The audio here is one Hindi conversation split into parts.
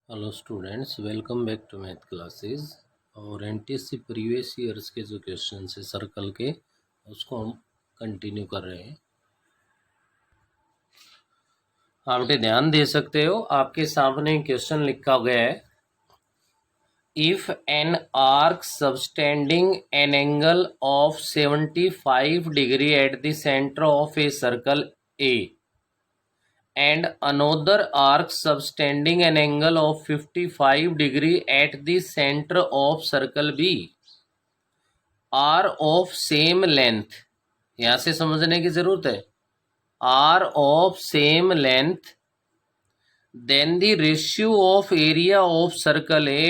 Hello students, welcome back to math classes. और एनटीएससी प्रीवियस ईयर्स के जो क्वेश्चन है सर्कल के, उसको हम कंटिन्यू कर रहे हैं। आप बेटे ध्यान दे सकते हो, आपके सामने क्वेश्चन लिखा गया है। If an arc subtending an angle of 75 degree at the centre of a circle A and another arc subtending an angle of 55 degree at the center of circle B are of same length। यहां से समझने की जरूरत है। are of same length, then the ratio of area of circle A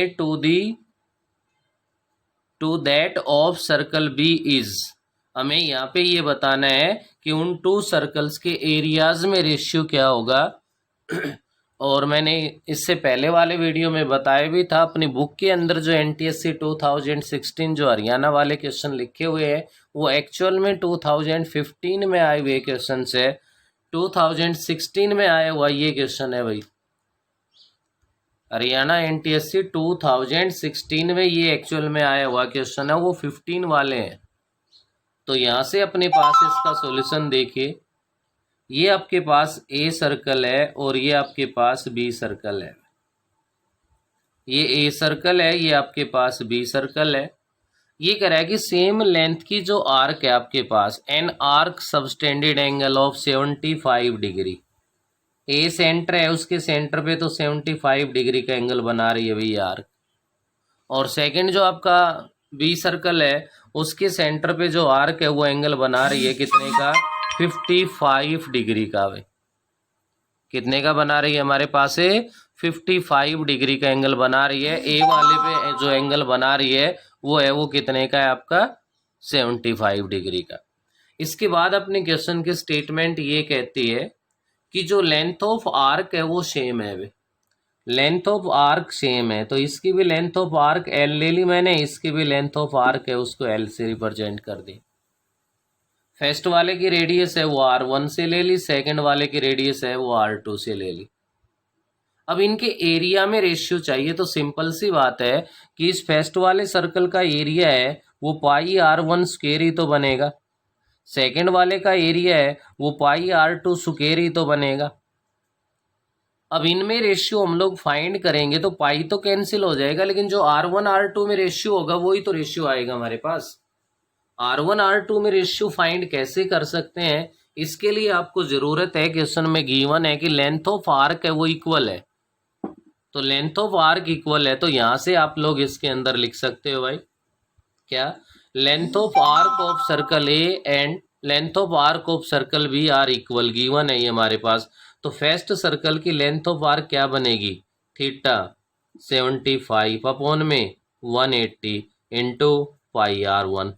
to that of circle B is। हमें यहाँ पे ये बताना है कि उन टू सर्कल्स के एरियाज में रेशियो क्या होगा। और मैंने इससे पहले वाले वीडियो में बताया भी था, अपनी बुक के अंदर जो एनटीएससी 2016 जो हरियाणा वाले क्वेश्चन लिखे हुए हैं वो एक्चुअल में 2015 में आए हुए क्वेश्चन है। 2016 में आया हुआ ये क्वेश्चन है भाई, हरियाणा एनटीएससी 2016 में ये एक्चुअल में आया हुआ क्वेश्चन है, वो 15 वाले हैं। तो यहाँ से अपने पास इसका सॉल्यूशन देखिए। ये आपके पास ए सर्कल है और ये आपके पास बी सर्कल है। ये ए सर्कल है, ये आपके पास बी सर्कल है। ये कह रहा है कि सेम लेंथ की जो आर्क है आपके पास, an arc subtended angle of 75 degree. A centre है, उसके सेंटर पे तो 75 डिग्री का एंगल बना रही है भाई आर्क। और सेकंड जो आपका बी सर्कल है, उसके सेंटर पे जो आर्क है वो एंगल बना रही है कितने का, 55 डिग्री का। भाई कितने का बना रही है हमारे पास है, 55 डिग्री का एंगल बना रही है। ए वाले पे जो एंगल बना रही है वो कितने का है आपका, 75 डिग्री का। इसके बाद अपने क्वेश्चन की स्टेटमेंट ये कहती है कि जो लेंथ ऑफ आर्क है वो सेम है। भाई लेंथ ऑफ आर्क सेम है, तो इसकी भी लेंथ ऑफ आर्क एल ले ली मैंने, इसकी भी लेंथ ऑफ आर्क है उसको एल से रिप्रेजेंट कर दी। फर्स्ट वाले की रेडियस है वो R1 से ले ली, सेकंड वाले की रेडियस है वो R2 से ले ली। अब इनके एरिया में रेशियो चाहिए, तो सिंपल सी बात है कि इस फर्स्ट वाले सर्कल का एरिया है वो पाई R1 स्क्वायर ही तो बनेगा, सेकंड वाले का एरिया है वो पाई R2 स्क्वायर ही तो बनेगा। अब इनमें रेशियो हम लोग फाइंड करेंगे तो पाई तो कैंसिल हो जाएगा, लेकिन जो R1 R2 में रेशियो होगा वही तो रेशियो आएगा हमारे पास। R1 R2 में रेशियो फाइंड कैसे कर सकते हैं, इसके लिए आपको जरूरत है, क्वेश्चन में गिवन है कि लेंथ ऑफ आर्क है वो इक्वल है। तो लेंथ ऑफ आर्क इक्वल है, तो यहां से आप लोग इसके अंदर लिख सकते हो भाई क्या, length of arc of circle A and length of arc of circle B are equal. Given है ये हमारे पास। तो फर्स्ट सर्कल की लेंथ ऑफ आर्क क्या बनेगी, थीटा 75 अपॉन में 180 इंटू पाई R1।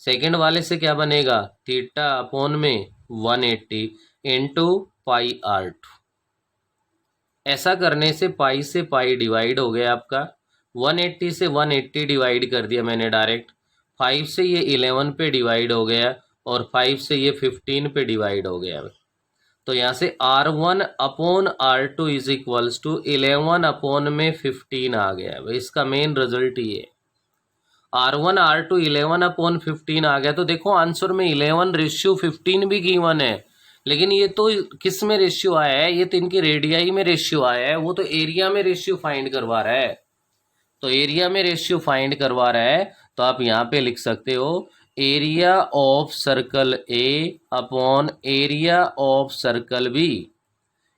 सेकेंड वाले से क्या बनेगा, थीटा अपॉन में 180 इंटू पाई R2। ऐसा करने से पाई से पाई डिवाइड हो गया आपका, 180 से 180 डिवाइड कर दिया मैंने डायरेक्ट, 5 से ये 11 पे डिवाइड हो गया और 5 से ये 15 पे डिवाइड हो गया। तो यहाँ से R1 upon R2 is equals to 11 upon में 15 आ गया। भाई इसका मेन रिजल्ट ये है, R1 R2 11 अपॉन 15 आ गया। तो देखो आंसर में 11:15 भी गिवन है, लेकिन ये तो किस में रेशियो आया है, ये तो इनकी रेडियाई में रेशियो आया है, वो तो एरिया में रेशियो फाइंड करवा रहा है। तो एरिया में रेशियो फाइंड करवा रहा है, तो आप यहाँ पे लिख सकते हो area of circle A upon area of circle B.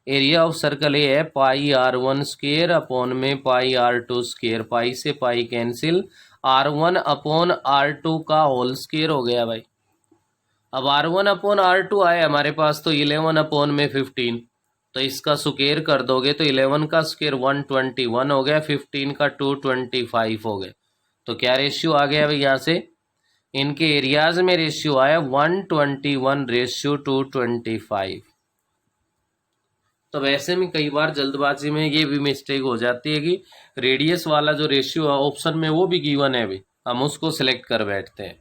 Area of circle A है पाई R1 स्क्वायर अपॉन में पाई R2 स्क्वायर, पाई से pi cancel, R1 upon R2 का होल स्क्वायर हो गया भाई। अब R1 अपॉन R2 आए हमारे पास, तो 11 अपॉन में 15, तो इसका स्क्वायर कर दोगे तो 11 का स्क्वायर 121 हो गया, 15 का 225 हो गया। तो क्या रेशियो आ गया भाई, यहाँ से इनके एरियाज में रेशियो आया 121:225। तो वैसे में कई बार जल्दबाजी में ये भी मिस्टेक हो जाती है कि रेडियस वाला जो रेशियो है ऑप्शन में वो भी गिवन है भाई, हम उसको सिलेक्ट कर बैठते हैं।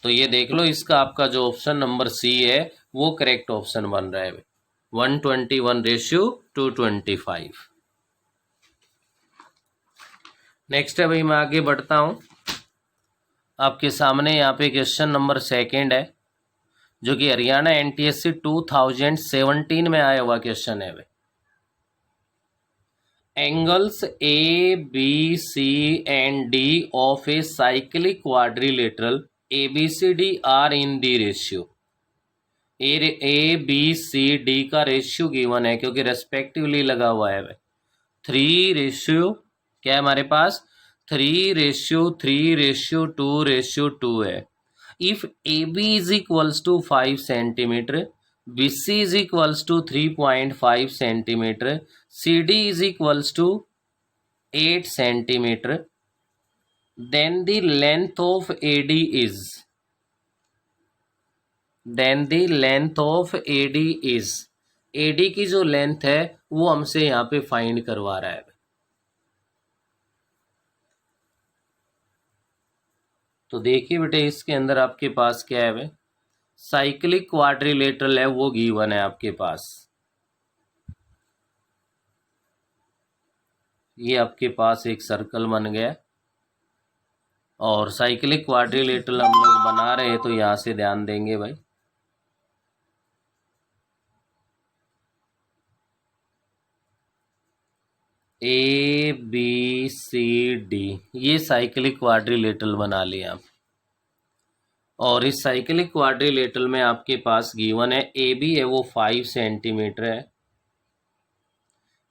तो ये देख लो, इसका आपका जो ऑप्शन नंबर सी है वो करेक्ट ऑप्शन बन रहा है भाई, 121:225। नेक्स्ट है भाई, मैं आगे बढ़ता हूँ। आपके सामने यहाँ पे क्वेश्चन नंबर 2 है, जो कि हरियाणा NTSC 2017 में आया हुआ क्वेश्चन है भाई। Angles ABC and D of a cyclic quadrilateral ABCD are in the ratio। ABCD का रेशियो गिवन है, क्योंकि रेस्पेक्टिवली लगा हुआ है भाई। 3 क्या है हमारे पास, 3:3:2:2 है। If AB is equals to 5 centimetre, BC is equals to 3.5 centimetre, CD is equals to 8 centimetre, then the length of AD is, AD की जो लेंथ है वो हमसे यहाँ पे फाइंड करवा रहा है। तो देखिए बेटे, इसके अंदर आपके पास क्या है भाई, साइक्लिक क्वाड्रिलेटरल है वो गिवन है आपके पास। ये आपके पास एक सर्कल बन गया, और साइक्लिक क्वाड्रिलेटरल हम लोग बना रहे हैं, तो यहाँ से ध्यान देंगे भाई। ABCD ये साइक्लिक क्वाड्रिलेटरल बना लिया आप। और इस साइक्लिक क्वाड्रिलेटरल में आपके पास गिवन है, AB है वो 5 सेंटीमीटर है,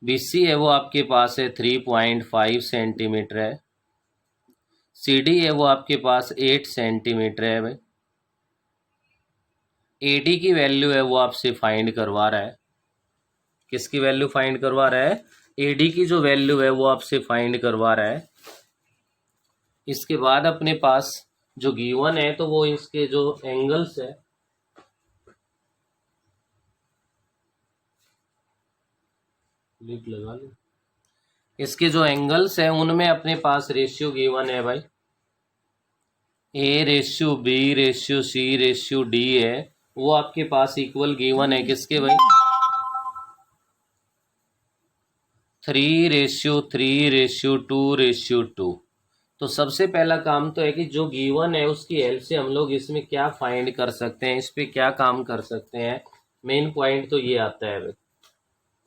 BC है वो आपके पास है 3.5 सेंटीमीटर है, CD है वो आपके पास 8 सेंटीमीटर है भाई। AD की वैल्यू है वो आपसे फाइंड करवा रहा है। किसकी वैल्यू फाइंड करवा रहा है, AD की जो वैल्यू है वो आपसे फाइंड करवा रहा है। इसके बाद अपने पास जो गिवन है, तो वो इसके जो एंगल्स है, लिप लगा लो, इसके जो एंगल्स है उनमें अपने पास रेशियो गिवन है भाई। A:B:C:D है, वो आपके पास इक्वल गिवन है किसके भाई, 3:3:2:2। तो सबसे पहला काम तो है कि जो गिवन है उसकी हेल्प से हम लोग इसमें क्या फाइंड कर सकते हैं, इस पे क्या काम कर सकते हैं। मेन पॉइंट तो ये आता है भाई।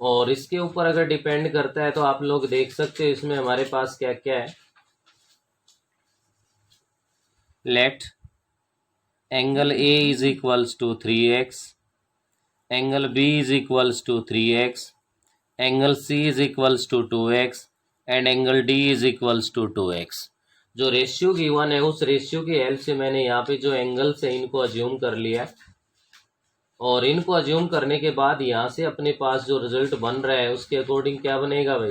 और इसके ऊपर अगर डिपेंड करता है तो आप लोग देख सकते हो इसमें हमारे पास क्या क्या है। Let angle A is equals to 3x, angle B is equals to 3x, angle C is equals to 2x and angle D is equals to 2x। जो रेशियो गिवन है उस रेशियो की हेल्प से मैंने यहाँ पे जो एंगल्स है इनको अज्यूम कर लिया, और इनको अज्यूम करने के बाद यहाँ से अपने पास जो रिजल्ट बन रहा है उसके अकॉर्डिंग क्या बनेगा भाई,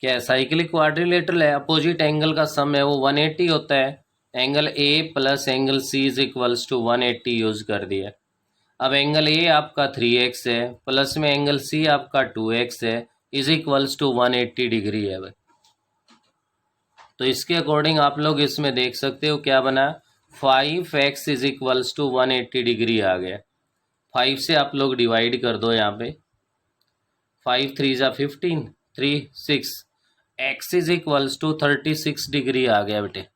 क्या साइक्लिक क्वाड्रिलेटरल है, अपोजिट एंगल का सम है वो 180 होता है। Angle A plus angle C is equals to 180 use कर दिया। अब एंगल A आपका 3x है, प्लस में एंगल C आपका 2x है, इज इक्वल्स टू 180 डिग्री है भाई। तो इसके अकॉर्डिंग आप लोग इसमें देख सकते हो क्या बना, 5x is equals to 180 degree आ गया। 5 से आप लोग डिवाइड कर दो यहाँ पे, 5 3 ज़ा 15, 3 6, x is equals to 36 degree आ गया बेटे।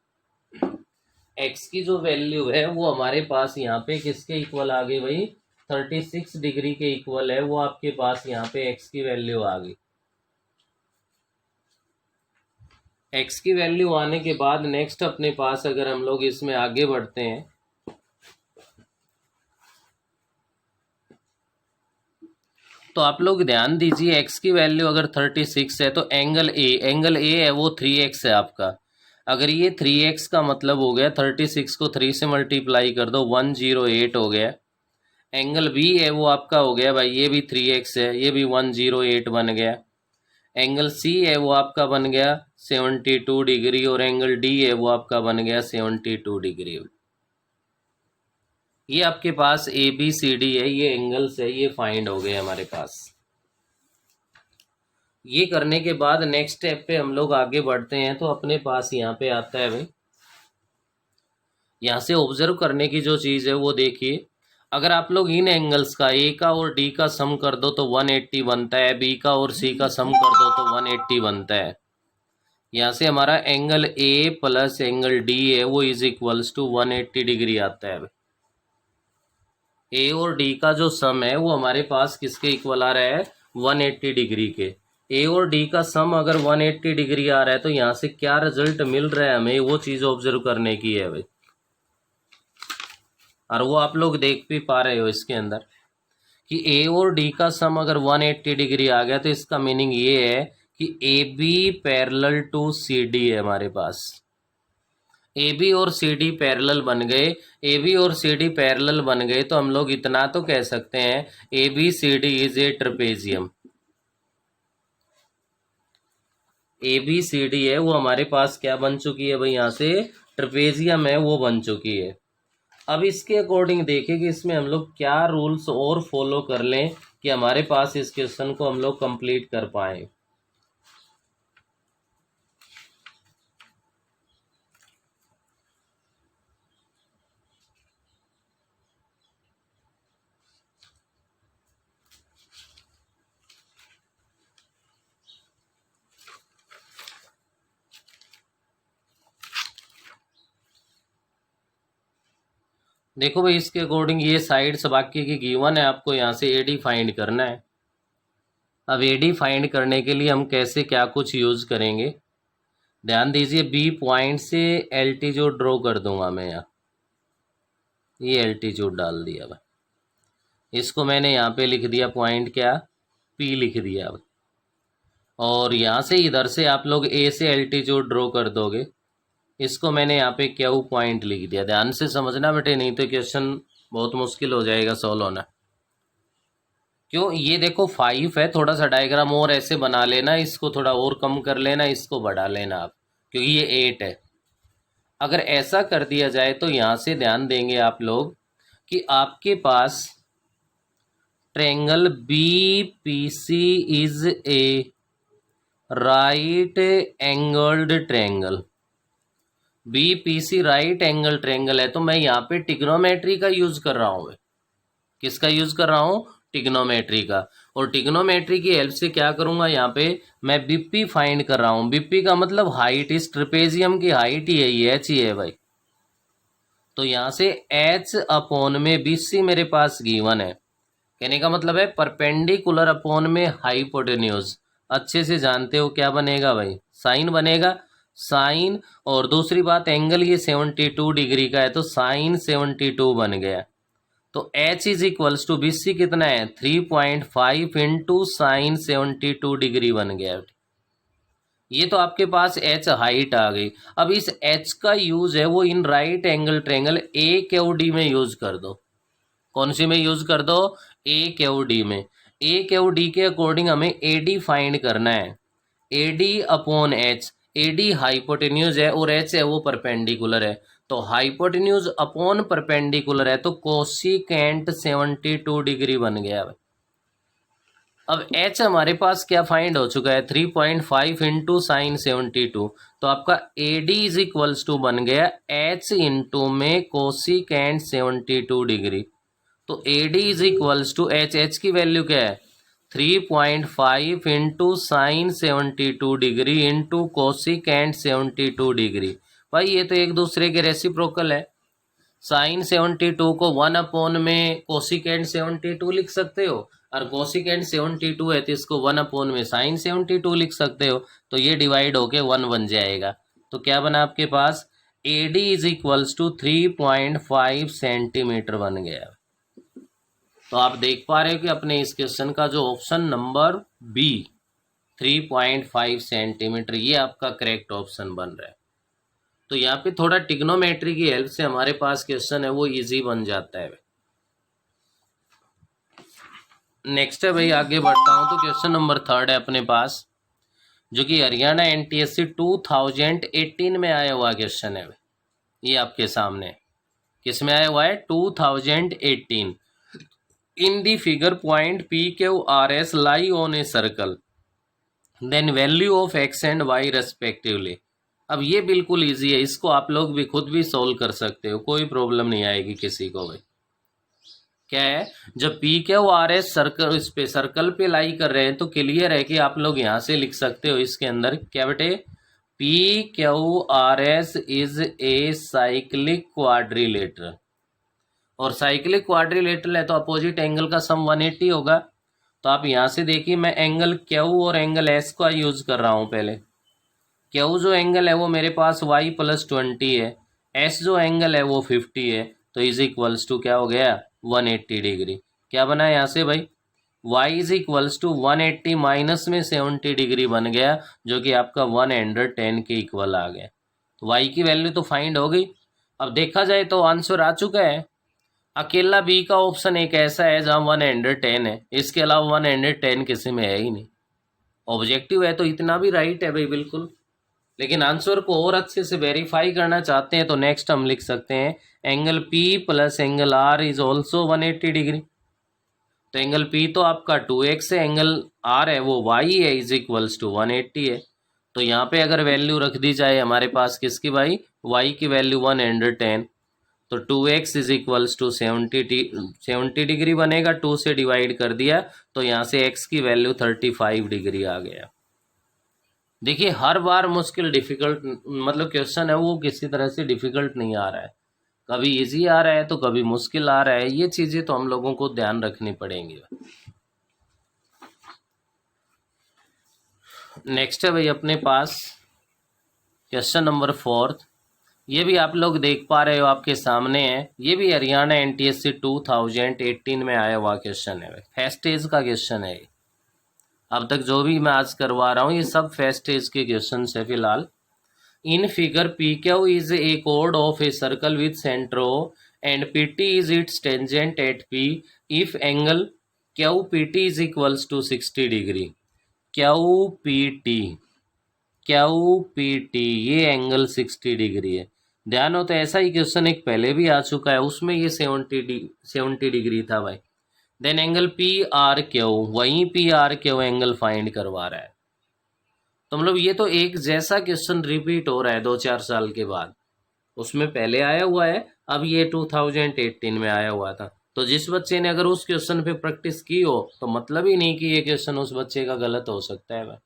x की जो वैल्यू है वो हमारे पास यहाँ पे किसके इक्वल आ गई भाई, 36 डिग्री के इक्वल है वो आपके पास यहाँ पे x की वैल्यू आ गई। x की वैल्यू आने के बाद नेक्स्ट अपने पास अगर हम लोग इसमें आगे बढ़ते हैं, तो आप लोग ध्यान दीजिए, x की वैल्यू अगर 36 है तो एंगल A है वो 3x है आपका। अगर ये 3x का मतलब हो गया, 36 को 3 से मल्टीप्लाई कर दो, 108 हो गया। एंगल B है वो आपका हो गया भाई, ये भी 3x है, ये भी 108 बन गया। एंगल C है वो आपका बन गया 72 डिग्री, और एंगल D है वो आपका बन गया 72 डिग्री। ये आपके पास ABCD है, ये एंगल्स है, ये फाइंड हो गए हमारे पास। ये करने के बाद नेक्स्ट स्टेप पे हम लोग आगे बढ़ते हैं, तो अपने पास यहाँ पे आता है भाई, यहाँ से ऑब्जर्व करने की जो चीज़ है वो देखिए, अगर आप लोग इन एंगल्स का ए का और डी का सम कर दो तो 180 बनता है, बी का और सी का सम कर दो तो 180 बनता है। यहाँ से हमारा angle A plus angle D है वो इज इक्वल्स टू 180 डिग्री आता है। ए और डी का जो सम है वो हमारे पास किसके इक्वल आ रहा है, 180 डिग्री के। ए और डी का सम अगर 180 डिग्री आ रहा है तो यहाँ से क्या रिजल्ट मिल रहा है हमें, वो चीज़ ऑब्जर्व करने की है भाई। और वो आप लोग देख भी पा रहे हो इसके अंदर कि ए और डी का सम अगर 180 डिग्री आ गया तो इसका मीनिंग ये है कि A B parallel to C D है हमारे पास। ए बी और सी डी पैरेलल बन गए, ए बी और सी डी पैरेलल बन गए तो हम लोग इतना तो कह सकते हैं A B C D is a trapezium. A B C D है वो हमारे पास क्या बन चुकी है भाई, यहाँ से ट्रेपेजियम है वो बन चुकी है। अब इसके अकॉर्डिंग देखें कि इसमें हम लोग क्या रूल्स और फॉलो कर लें कि हमारे पास इस क्वेश्चन को हम लोग कंप्लीट कर पाए। देखो भाई, इसके अकॉर्डिंग ये साइड्स बाकी की गिवन है, आपको यहाँ से एडी फाइंड करना है। अब एडी फाइंड करने के लिए हम कैसे क्या कुछ यूज़ करेंगे, ध्यान दीजिए। बी पॉइंट से एल्टीट्यूड ड्रॉ कर दूंगा मैं यहाँ, ये एल्टीट्यूड डाल दिया भाई। इसको मैंने यहाँ पे लिख दिया पॉइंट क्या, पी लिख दिया भाई। और यहाँ से इधर से आप लोग ए से एल्टीट्यूड ड्रॉ कर दोगे, इसको मैंने यहाँ पे क्यू पॉइंट लिख दिया। ध्यान से समझना बेटे, नहीं तो क्वेश्चन बहुत मुश्किल हो जाएगा सॉल्व होना। क्यों, ये देखो 5 है, थोड़ा सा डायग्राम और ऐसे बना लेना, इसको थोड़ा और कम कर लेना, इसको बढ़ा लेना आप, क्योंकि ये 8 है। अगर ऐसा कर दिया जाए तो यहाँ से ध्यान देंगे आप लोग कि आपके पास triangle B P C is a right angled triangle. B P C right angle triangle है तो मैं यहाँ पे टिग्नोमेट्री का यूज कर रहा हूँ। किसका यूज कर रहा हूँ, टिग्नोमेट्री का। और टिग्नोमेट्री की हेल्प से क्या करूंगा, यहाँ पे मैं बीपी फाइंड कर रहा हूँ। बीपी का मतलब हाइट, इस ट्रेपेजियम की हाइट ही है, ये एच ही है भाई। तो यहाँ से एच अपॉन में बीसी मेरे पास गिवन है, कहने का मतलब है परपेंडिकुलर अपॉन में हाइपोटेन्यूज। अच्छे से जानते हो क्या बनेगा भाई, साइन बनेगा, साइन। और दूसरी बात, एंगल ये 72 डिग्री का है तो साइन 72 बन गया। तो h is equals to BC कितना है, 3.5 इंटू साइन 72 डिग्री बन गया। ये तो आपके पास h हाइट आ गई। अब इस h का यूज है वो in right angle triangle A Q D में यूज कर दो। कौन सी में यूज कर दो, ए क्यू डी में। ए क्यू डी के अकॉर्डिंग हमें ए डी फाइंड करना है, A D upon H. A D hypotenuse है और एच है वो परपेंडिकुलर है, तो हाइपोटेन्यूज अपॉन परपेंडिकुलर है तो कोसिकेंट 72 डिग्री बन गया। अब एच हमारे पास क्या फाइंड हो चुका है, 3.5 इंटू साइन 72। तो आपका A D is equals to बन गया एच इंटू में कोसिकेंट 72 डिग्री। तो A D is equals to h, h की वैल्यू क्या है, 3.5 into sine 72 degree into cosecant 72 degree. भाई ये तो एक दूसरे के रेसिप्रोकल है। साइन 72 को 1 अपॉन में कोसिकेंट 72 लिख सकते हो, और कोसिकेंट 72 है तो इसको 1 अपॉन में साइन 72 लिख सकते हो। तो ये डिवाइड होके 1 बन जाएगा। तो क्या बना आपके पास, A D is equals to 3.5 centimetre बन गया। तो आप देख पा रहे हो कि अपने इस क्वेश्चन का जो ऑप्शन नंबर बी 3.5 सेंटीमीटर, ये आपका करेक्ट ऑप्शन बन रहा है। तो यहाँ पे थोड़ा टिग्नोमेट्री की हेल्प से हमारे पास क्वेश्चन है वो इजी बन जाता है। नेक्स्ट है भाई, आगे बढ़ता हूँ तो क्वेश्चन नंबर 3 है अपने पास, जो कि हरियाणा एनटीएससी 2018 में आया हुआ क्वेश्चन है। ये आपके सामने किस में आया हुआ है, 2018। In the figure point P Q R S lie on a circle, then value of X and Y respectively. अब ये बिल्कुल इजी है, इसको आप लोग भी खुद भी सोल्व कर सकते हो, कोई प्रॉब्लम नहीं आएगी किसी को भाई। क्या है, जब P Q R S circle, इस पे सर्कल पे लाई कर रहे हैं तो क्लियर है कि आप लोग यहाँ से लिख सकते हो इसके अंदर क्या बेटे, P Q R S is a cyclic quadrilateral, और साइक्लिक क्वाड्रिलेटरल है तो अपोजिट एंगल का सम 180 होगा। तो आप यहाँ से देखिए, मैं एंगल क्यू और एंगल एस का यूज कर रहा हूँ। पहले क्यू जो एंगल है वो मेरे पास y प्लस 20 है, एस जो एंगल है वो 50 है, तो इज इक्वल्स टू क्या हो गया 180 डिग्री। क्या बना यहाँ से भाई, y is equals to 180 minus में 70 डिग्री बन गया, जो कि आपका 110 के इक्वल आ गया। तो y की वैल्यू तो फाइंड हो गई। अब देखा जाए तो आंसर आ चुका है। अकेला बी का ऑप्शन एक ऐसा है जहाँ 110 है, इसके अलावा 110 किसी में है ही नहीं। ऑब्जेक्टिव है तो इतना भी राइट है भाई बिल्कुल। लेकिन आंसर को और अच्छे से वेरीफाई करना चाहते हैं तो नेक्स्ट हम लिख सकते हैं angle P plus angle R is also 180 degree. तो एंगल P तो आपका 2x है, एंगल R है वो y है, इज इक्वल्स टू 180 है। तो यहाँ पे अगर वैल्यू रख दी जाए हमारे पास किसकी भाई, y की वैल्यू 110, तो 2x is equals to 70 degree बनेगा। 2 से डिवाइड कर दिया तो यहाँ से x की वैल्यू 35 डिग्री आ गया। देखिए हर बार मुश्किल डिफिकल्ट मतलब क्वेश्चन है वो किसी तरह से डिफिकल्ट नहीं आ रहा है, कभी इजी आ रहा है तो कभी मुश्किल आ रहा है। ये चीज़ें तो हम लोगों को ध्यान रखनी पड़ेंगी। नेक्स्ट है भाई अपने पास क्वेश्चन नंबर 4। ये भी आप लोग देख पा रहे हो आपके सामने है, ये भी हरियाणा NTSC 2018 में आया हुआ क्वेश्चन है भाई, फर्स्ट एज का क्वेश्चन है। अब तक जो भी मैं आज करवा रहा हूँ ये सब फर्स्ट एज के क्वेश्चन है फिलहाल। In figure PQ is a chord of a circle with center O and PT is its tangent at P if angle QPT is equals to 60 degree। QPT ये एंगल 60 डिग्री है। ध्यान हो तो ऐसा ही क्वेश्चन एक पहले भी आ चुका है, उसमें ये 70 डिग्री था भाई। देन एंगल PRQ, वहीं PRQ एंगल फाइंड करवा रहा है। तो मतलब ये तो एक जैसा क्वेश्चन रिपीट हो रहा है 2-4 साल के बाद, उसमें पहले आया हुआ है, अब ये 2018 में आया हुआ था। तो जिस बच्चे ने अगर उस क्वेश्चन पे प्रैक्टिस की हो तो मतलब ही नहीं कि ये क्वेश्चन उस बच्चे का गलत हो सकता है।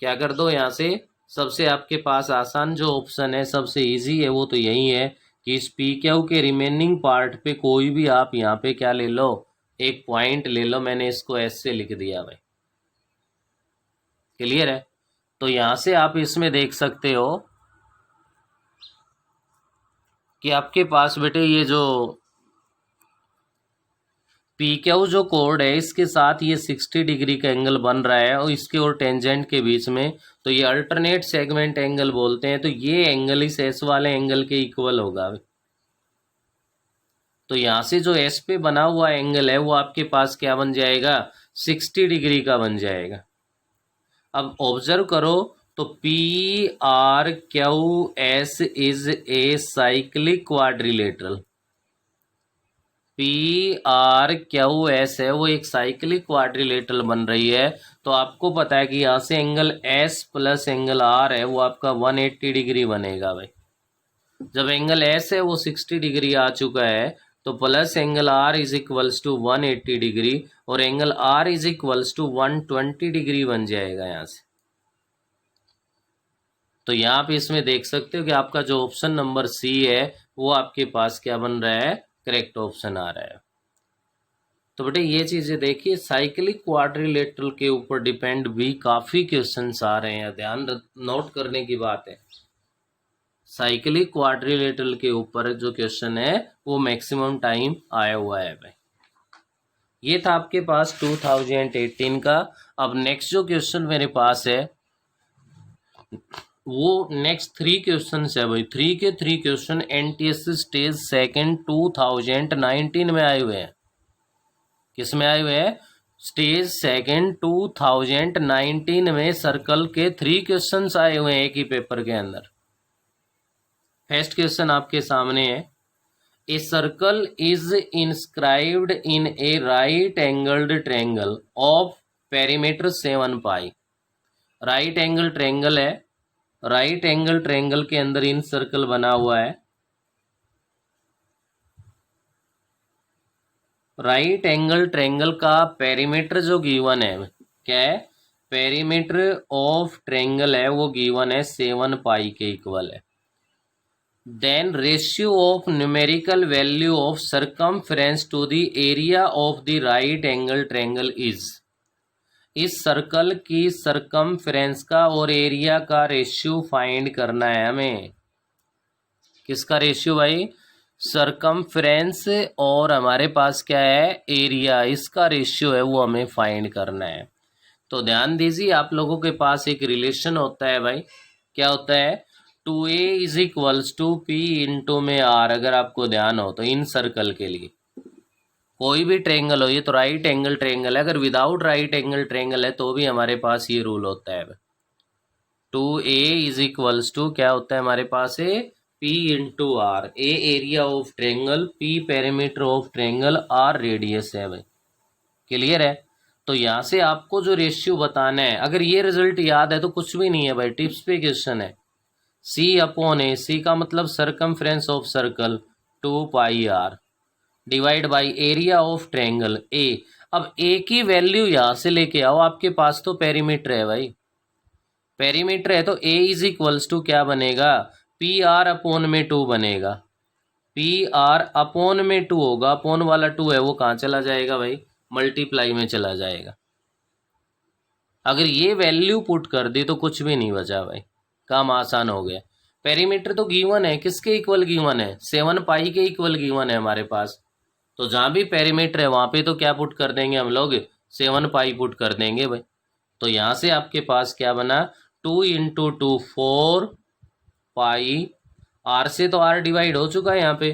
क्या कर दो यहाँ से, सबसे आपके पास आसान जो ऑप्शन है सबसे इजी है वो तो यही है कि इस PQ के रिमेनिंग पार्ट पे कोई भी आप यहाँ पे क्या ले लो, एक पॉइंट ले लो। मैंने इसको S से लिख दिया भाई, क्लियर है। तो यहाँ से आप इसमें देख सकते हो कि आपके पास बेटे ये जो PQ जो कोड है इसके साथ ये 60 डिग्री का एंगल बन रहा है और इसके और टेंजेंट के बीच में, तो ये अल्टरनेट सेगमेंट एंगल बोलते हैं। तो ये एंगल इस S वाले एंगल के इक्वल होगा। तो यहाँ से जो S पे बना हुआ एंगल है वो आपके पास क्या बन जाएगा, 60 डिग्री का बन जाएगा। अब ऑब्जर्व करो तो PRQS is a cyclic quadrilateral. PRQS है वो एक साइक्लिक क्वाड्रिलेटरल बन रही है। तो आपको पता है कि यहाँ से angle S plus angle R है वो आपका 180 डिग्री बनेगा भाई। जब एंगल S है वो 60 डिग्री आ चुका है तो plus angle R is equals to 180 degree और angle R is equals to 120 degree बन जाएगा यहाँ से। तो यहाँ पे इसमें देख सकते हो कि आपका जो ऑप्शन नंबर C है वो आपके पास क्या बन रहा है, करेक्ट ऑप्शन आ रहा है। तो बेटे ये चीज़ें देखिए, साइक्लिक क्वाड्रिलेटरल के ऊपर डिपेंड भी काफ़ी क्वेश्चंस आ रहे हैं, ध्यान नोट करने की बात है। साइक्लिक क्वाड्रिलेटरल के ऊपर जो क्वेश्चन है वो मैक्सिमम टाइम आया हुआ है भाई। ये था आपके पास 2018 का। अब नेक्स्ट जो क्वेश्चन मेरे पास है वो नेक्स्ट 3 क्वेश्चन है भाई। 3 के 3 क्वेश्चन NTSC स्टेज सेकंड 2019 में आए हुए हैं। किस में आए हुए हैं, स्टेज सेकंड 2019 में सर्कल के 3 क्वेश्चंस आए हुए हैं एक ही पेपर के अंदर। फर्स्ट क्वेश्चन आपके सामने है, a circle is inscribed in A right angled triangle of perimeter 7 pi right angle triangle है, राइट एंगल ट्रायंगल के अंदर इन सर्कल बना हुआ है। राइट एंगल ट्रायंगल का पेरीमीटर जो गिवन है क्या है, पेरीमीटर ऑफ ट्रायंगल है वो गिवन है 7 पाई के इक्वल है। Then ratio of numerical value of circumference to the area of the right angle triangle is, इस सर्कल की सरकमफ्रेंस का और एरिया का रेशियो फाइंड करना है हमें। किसका रेशियो भाई, सरकमफ्रेंस और हमारे पास क्या है एरिया, इसका रेशियो है वो हमें फाइंड करना है। तो ध्यान दीजिए आप लोगों के पास एक रिलेशन होता है भाई, क्या होता है 2a is equals to P into में आर, अगर आपको ध्यान हो तो इन सर्कल के लिए कोई भी ट्रायंगल हो, ये तो राइट एंगल ट्रायंगल है, अगर विदाउट राइट एंगल ट्रायंगल है तो भी हमारे पास ये रूल होता है 2a इज इक्वल्स टू क्या होता है हमारे पास है P into R, A area of triangle, P perimeter of triangle, R radius है भाई। क्लियर है। तो यहाँ से आपको जो रेशियो बताना है, अगर ये रिजल्ट याद है तो कुछ भी नहीं है भाई, टिप्स पे क्वेश्चन है। C अपॉन ए, सी का मतलब circumference of circle 2 pi R divide by area of triangle A. अब ए की वैल्यू यहाँ से लेके आओ, आपके पास तो पेरीमीटर है भाई, पेरीमीटर है तो ए इज इक्वल्स टू क्या बनेगा, पी आर अपॉन में 2 बनेगा, पी आर अपॉन में 2 होगा, अपॉन वाला 2 है वो कहाँ चला जाएगा भाई, मल्टीप्लाई में चला जाएगा। अगर ये वैल्यू पुट कर दी तो कुछ भी नहीं बचा भाई, काम आसान हो गया। पेरीमीटर तो गिवन है, किसके इक्वल गिवन है, 7 पाई के इक्वल गिवन है हमारे पास। तो जहाँ भी पेरीमीटर है वहाँ पे तो क्या पुट कर देंगे हम लोग, 7 पाई पुट कर देंगे भाई। तो यहाँ से आपके पास क्या बना, 2 इंटू 2 4 पाई, आर से तो आर डिवाइड हो चुका है यहाँ पे,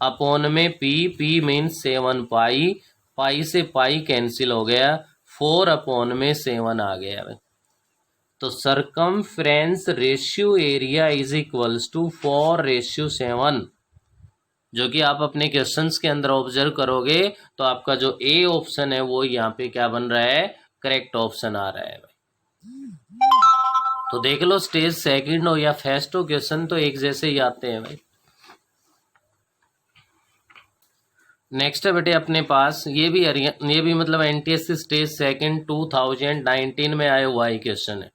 अपॉन में पी, पी मीन्स 7 पाई, पाई से पाई कैंसिल हो गया, 4 अपॉन में 7 आ गया भाई। तो circumference ratio area is equals to 4:7, जो कि आप अपने क्वेश्चंस के अंदर ऑब्जर्व करोगे तो आपका जो ए ऑप्शन है वो यहाँ पे क्या बन रहा है, करेक्ट ऑप्शन आ रहा है भाई। तो देख लो स्टेज सेकंड हो या फर्स्ट हो, क्वेश्चन तो एक जैसे ही आते हैं भाई। नेक्स्ट है बेटे अपने पास, ये भी मतलब एनटीएससी स्टेज सेकंड 2019 में आया हुआ ही क्वेश्चन है।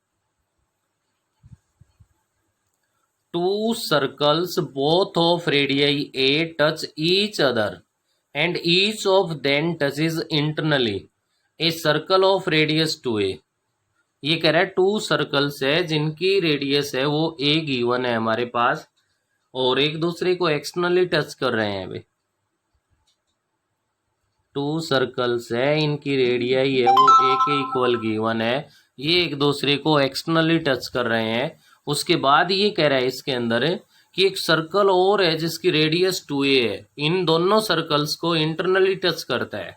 2 circles both of radii a touch each other and each of them touches internally a circle of radius 2a। ये कह रहा है 2 सर्कल्स है जिनकी रेडियस है वो a गिवन है हमारे पास और एक दूसरे को एक्सटर्नली टच कर रहे हैं भाई। 2 सर्कल्स है, इनकी रेडियाई है वो a के इक्वल गिवन है, ये एक दूसरे को एक्सटर्नली टच कर रहे हैं। उसके बाद ये कह रहा है इसके अंदर कि एक सर्कल और है जिसकी रेडियस 2a है, इन दोनों सर्कल्स को इंटरनली टच करता है।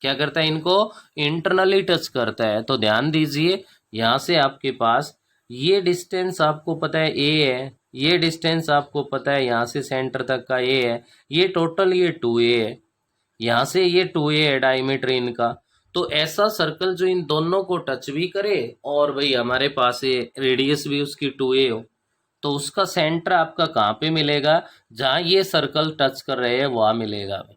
क्या करता है, इनको इंटरनली टच करता है। तो ध्यान दीजिए यहाँ से आपके पास ये डिस्टेंस आपको पता है a है, ये डिस्टेंस आपको पता है यहाँ से सेंटर तक का a है, ये टोटल ये 2a है, यहाँ से ये 2a है डायमीटर इनका। तो ऐसा सर्कल जो इन दोनों को टच भी करे और भाई हमारे पास ये रेडियस भी उसकी 2a हो, तो उसका सेंटर आपका कहाँ पे मिलेगा, जहाँ ये सर्कल टच कर रहे हैं वहाँ मिलेगा भाई।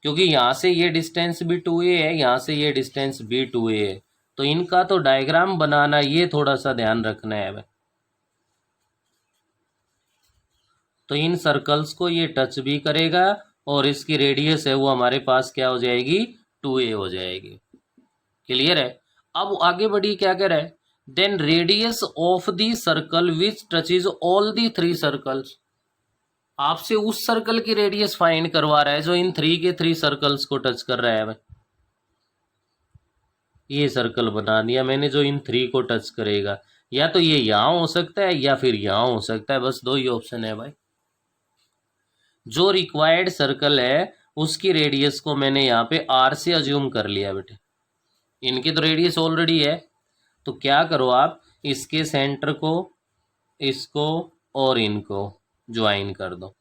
क्योंकि यहाँ से ये डिस्टेंस भी 2a है, यहाँ से ये डिस्टेंस भी 2a है, तो इनका तो डायग्राम बनाना ये थोड़ा सा ध्यान रखना है भाई। तो इन सर्कल्स को ये टच भी करेगा और इसकी रेडियस है वो हमारे पास क्या हो जाएगी, 2a हो जाएगी। क्लियर है। अब आगे बढ़ी, क्या कह रहा है, then radius of the circle which touches all the 3 circles. आपसे उस सर्कल की रेडियस फाइंड करवा रहा है जो इन 3 के 3 सर्कल्स को टच कर रहा है भाई। ये सर्कल बना दिया मैंने जो इन 3 को टच करेगा, या तो ये यहां हो सकता है या फिर यहां हो सकता है, बस 2 ही ऑप्शन है भाई। जो रिक्वायर्ड सर्कल है उसकी रेडियस को मैंने यहाँ पे आर से अज्यूम कर लिया बेटे, इनकी तो रेडियस ऑलरेडी है। तो क्या करो आप, इसके सेंटर को, इसको और इनको ज्वाइन कर दो।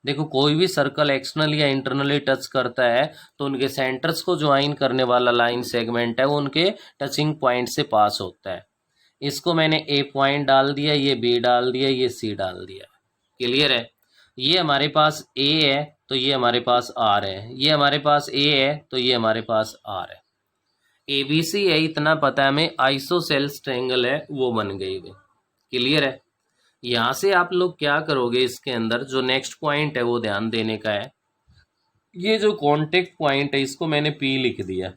देखो कोई भी सर्कल एक्सटर्नली या इंटरनली टच करता है तो उनके सेंटर्स को ज्वाइन करने वाला लाइन सेगमेंट है वो उनके टचिंग पॉइंट से पास होता है। इसको मैंने ए पॉइंट डाल दिया, ये बी डाल दिया, ये सी डाल दिया। क्लियर है? ये हमारे पास ए है तो ये हमारे पास आर है, ये हमारे पास ए है तो ये हमारे पास आर है। ए बी सी है इतना पता है हमें, आइसोसेल्स ट्रायंगल है वो बन गई भाई। क्लियर है? यहाँ से आप लोग क्या करोगे, इसके अंदर जो नेक्स्ट पॉइंट है वो ध्यान देने का है। ये जो कॉन्टेक्ट पॉइंट है इसको मैंने पी लिख दिया,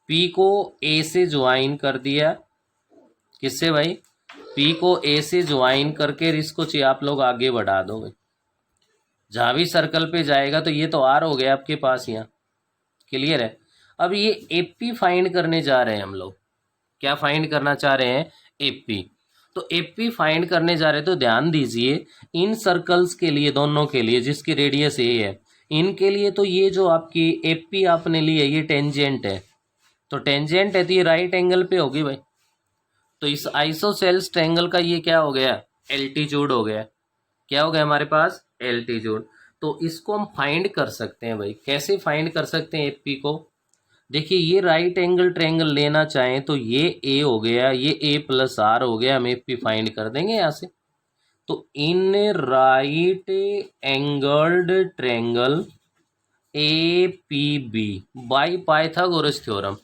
पी को ए से ज्वाइन कर दिया। किससे भाई? पी को ए से ज्वाइन करके इसको चाहिए आप लोग आगे बढ़ा दो भाई, जहाँ भी सर्कल पे जाएगा तो ये तो आर हो गया आपके पास यहाँ। क्लियर है? अब ये एपी फाइंड करने जा रहे हैं हम लोग। क्या फाइंड करना चाह रहे हैं? एपी। तो एपी फाइंड करने जा रहे हैं तो ध्यान दीजिए, इन सर्कल्स के लिए, दोनों के लिए जिसकी रेडियस ए है, इनके लिए तो ये जो आपकी एपी आपने ली है ये टेंजेंट है, तो टेंजेंट है तो ये राइट एंगल पे होगी भाई। तो इस आइसोसेल्स ट्रायंगल का ये क्या हो गया? एल्टीट्यूड हो गया। क्या हो गया हमारे पास? एल्टीट्यूड। तो इसको हम फाइंड कर सकते हैं भाई। कैसे फाइंड कर सकते हैं एपी को? देखिए, ये राइट एंगल ट्रायंगल लेना चाहें तो ये ए हो गया, ये ए प्लस आर हो गया, हम एपी फाइंड कर देंगे यहाँ से। तो in right angled triangle A P B by Pythagoras theorem,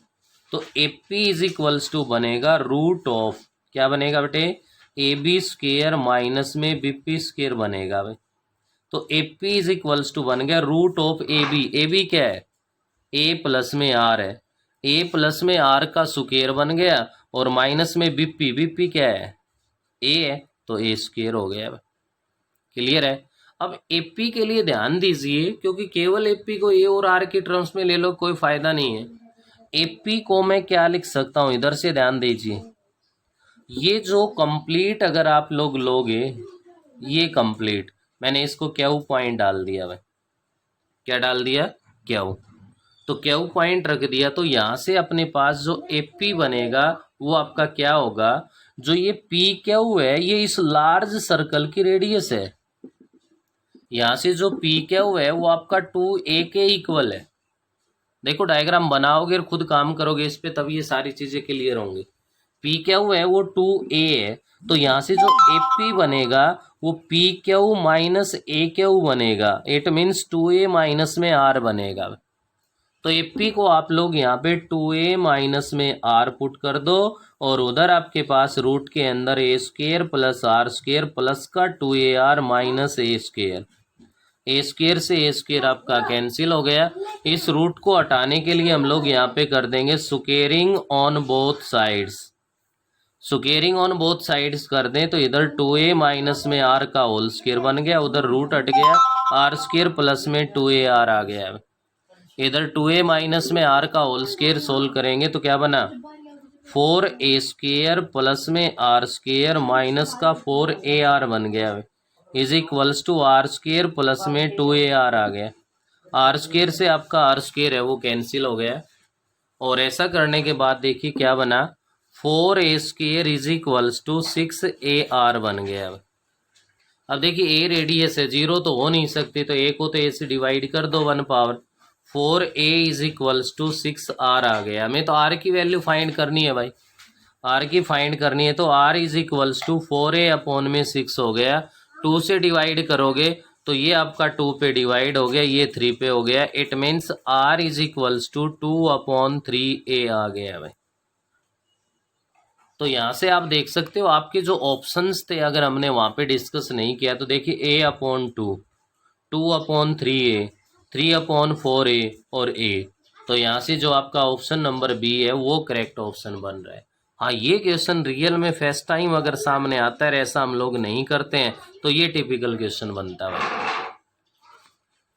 तो A P is equals to बनेगा रूट ऑफ, क्या बनेगा बेटे? ए बी स्क्वेयर माइनस में बी पी स्क्वेयर बनेगा भाई। तो A P is equals to बन गया root of A B. A B क्या है? ए प्लस में आर है, ए प्लस में आर का स्क्वेयर बन गया, और माइनस में बीपी, बीपी क्या है? ए है, तो ए स्क्वेयर हो गया। क्लियर है? अब एपी के लिए ध्यान दीजिए, क्योंकि केवल एपी को ए और आर के टर्म्स में ले लो कोई फायदा नहीं है। एपी को मैं क्या लिख सकता हूं, इधर से ध्यान दीजिए। ये जो कंप्लीट अगर आप लोग लोगे, ये कंप्लीट, मैंने इसको क्यू पॉइंट डाल दिया भाई। क्या डाल दिया? क्यू। तो क्यू पॉइंट रख दिया, तो यहाँ से अपने पास जो एपी बनेगा वो आपका क्या होगा? जो ये पी क्यू है ये इस लार्ज सर्कल की रेडियस है। यहाँ से जो पी क्यू है वो आपका 2a के इक्वल है। देखो, डायग्राम बनाओगे और खुद काम करोगे इस पे, तब ये सारी चीजें क्लियर होंगी। पी क्यू है वो 2a है, तो यहाँ से जो एपी बनेगा वो पी क्यू माइनस ए क्यू बनेगा। इट मीन्स 2a माइनस में आर बनेगा। तो एपी को आप लोग यहाँ पे 2a माइनस में आर पुट कर दो, और उधर आपके पास रूट के अंदर A square plus R square plus का 2ar minus A square, A square से ए स्क्वेयर आपका कैंसिल हो गया। इस रूट को हटाने के लिए हम लोग यहाँ पे कर देंगे squaring on both sides. Squaring on both sides कर दें तो इधर 2a माइनस में आर का होल स्क्वेयर बन गया, उधर रूट हट गया, आर स्क्वेयर प्लस में 2ar आ गया। इधर 2a माइनस में आर का होल स्क्वेयर सोल्व करेंगे तो क्या बना? 4a स्क्वेयर प्लस में आर स्क्वेयर माइनस का 4ar बन गया, is equals to R square plus में 2ar आ गया। आर स्क्वेयर से आपका आर स्क्वेयर है वो कैंसिल हो गया। और ऐसा करने के बाद देखिए क्या बना? 4a square is equals to 6ar बन गया। अब देखिए, ए रेडियस है, जीरो तो हो नहीं सकती, तो ए को तो ए से डिवाइड कर दो 1 power, 4a is equals to 6r आ गया। हमें तो r की वैल्यू फाइंड करनी है भाई, r की फाइंड करनी है, तो r is equals to 4a upon में 6 हो गया। 2 से डिवाइड करोगे तो ये आपका 2 पे डिवाइड हो गया, ये 3 पे हो गया। It means r is equals to 2/3a आ गया भाई। तो यहाँ से आप देख सकते हो आपके जो ऑप्शंस थे, अगर हमने वहाँ पे डिस्कस नहीं किया तो देखिए a/2, 2/3a, 3/4a और a। तो यहाँ से जो आपका ऑप्शन नंबर बी है वो करेक्ट ऑप्शन बन रहा है। हाँ, ये क्वेश्चन रियल में फर्स्ट टाइम अगर सामने आता है, ऐसा हम लोग नहीं करते हैं, तो ये टिपिकल क्वेश्चन बनता है।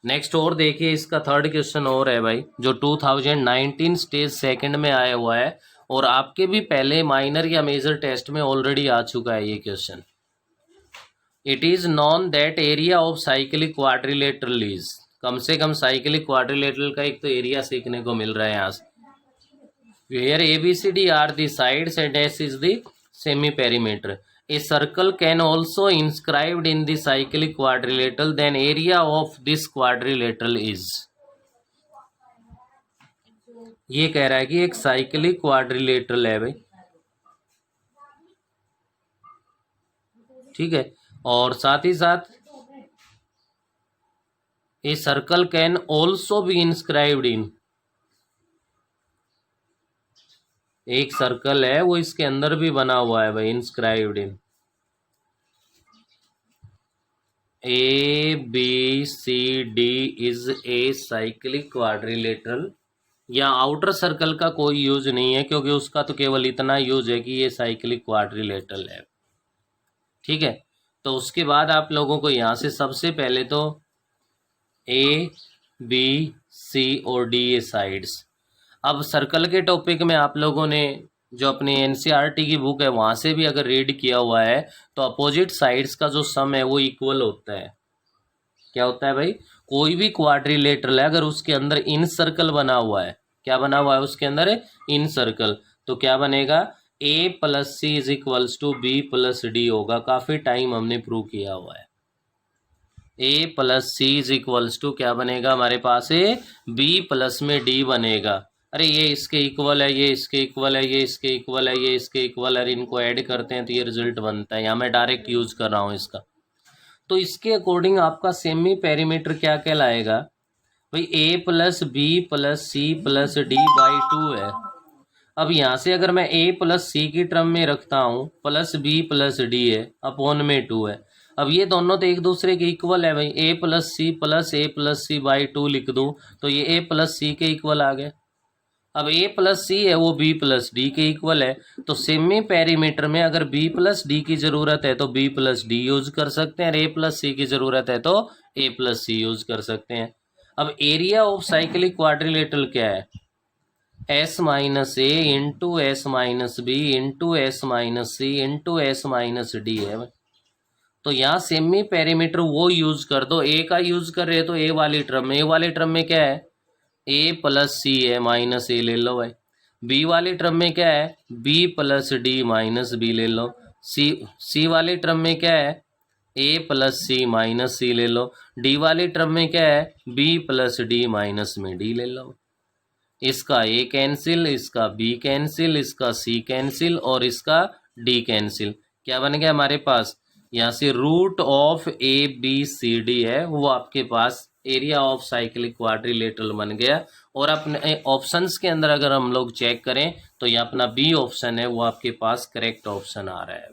नेक्स्ट और देखिए, इसका थर्ड क्वेश्चन और है भाई, जो 2019 स्टेज सेकंड में आया हुआ है, और आपके भी पहले माइनर या मेजर टेस्ट में ऑलरेडी आ चुका है ये question. It is known that area of cyclic quadrilateral is, कम से कम साइक्लिक क्वाड्रिलेटरल का एक तो एरिया सीखने को मिल रहा है यहाँ से। Where ABCD are the sides and S is the semi perimeter, a circle can also inscribed in the cyclic quadrilateral, then area of this quadrilateral is। ये कह रहा है कि एक साइक्लिक क्वाड्रिलेटरल है भाई, ठीक है। और साथ ही साथ a circle can also be inscribed in, एक सर्कल है वो इसके अंदर भी बना हुआ है भाई, inscribed in ABCD is a cyclic quadrilateral. या आउटर सर्कल का कोई यूज नहीं है, क्योंकि उसका तो केवल इतना यूज है कि ये साइक्लिक क्वाड्रिलेटरल है। ठीक है, तो उसके बाद आप लोगों को यहाँ से सबसे पहले तो A, B, C और D ये साइड्स। अब सर्कल के टॉपिक में आप लोगों ने जो अपनी NCERT की बुक है वहाँ से भी अगर रीड किया हुआ है तो अपोजिट साइड्स का जो सम है वो इक्वल होता है। क्या होता है भाई, कोई भी क्वाड्रिलेटरल है अगर उसके अंदर इन सर्कल बना हुआ है, क्या बना हुआ है उसके अंदर, इन सर्कल, तो क्या बनेगा, A+C is equals to B+D होगा। काफी टाइम हमने प्रूव किया हुआ है। A+C इज इक्वल्स टू क्या बनेगा हमारे पास, B+ में D बनेगा। अरे ये इसके इक्वल है, ये इसके इक्वल है, ये इसके इक्वल है, ये इसके इक्वल है, इनको ऐड करते हैं तो ये रिजल्ट बनता है। यहाँ मैं डायरेक्ट यूज कर रहा हूँ इसका। तो इसके अकॉर्डिंग आपका सेमी पेरीमीटर क्या कहलाएगा भाई, A+B+C+D/2 है। अब यहाँ से अगर मैं A+C की टर्म में रखता हूँ प्लस B+D है अपॉन में 2 है। अब ये दोनों तो एक दूसरे के इक्वल है भाई, A+C+A+C/2 लिख दूँ तो ये A+C के इक्वल आ गए। अब A+C है वो B+D के इक्वल है, तो सेमी पेरीमीटर में अगर B+D की जरूरत है तो B+D यूज कर सकते हैं, A+C की जरूरत है तो A+C यूज कर सकते हैं। अब एरिया ऑफ साइक्लिक क्वाड्रिलेटरल क्या है, S-A into S-B into S-C into S-D है। तो यहाँ सेमी पेरीमीटर वो यूज कर दो, ए का यूज कर रहे तो ए वाली टर्म में क्या है, A+C है, -A ले लो भाई। बी वाली टर्म में क्या है, B+D-B ले लो। सी वाली टर्म में क्या है, A+C-C ले लो। डी वाली टर्म में क्या है, B+D-D ले लो। इसका A कैंसिल, इसका B कैंसिल, इसका C कैंसिल और इसका D कैंसिल। क्या बन गया हमारे पास, यहाँ से रूट ऑफ ABCD है वो आपके पास एरिया ऑफ साइक्लिक क्वाड्रिलेटरल बन गया। और अपने ऑप्शंस के अंदर अगर हम लोग चेक करें तो ये अपना B ऑप्शन है वो आपके पास करेक्ट ऑप्शन आ रहा है।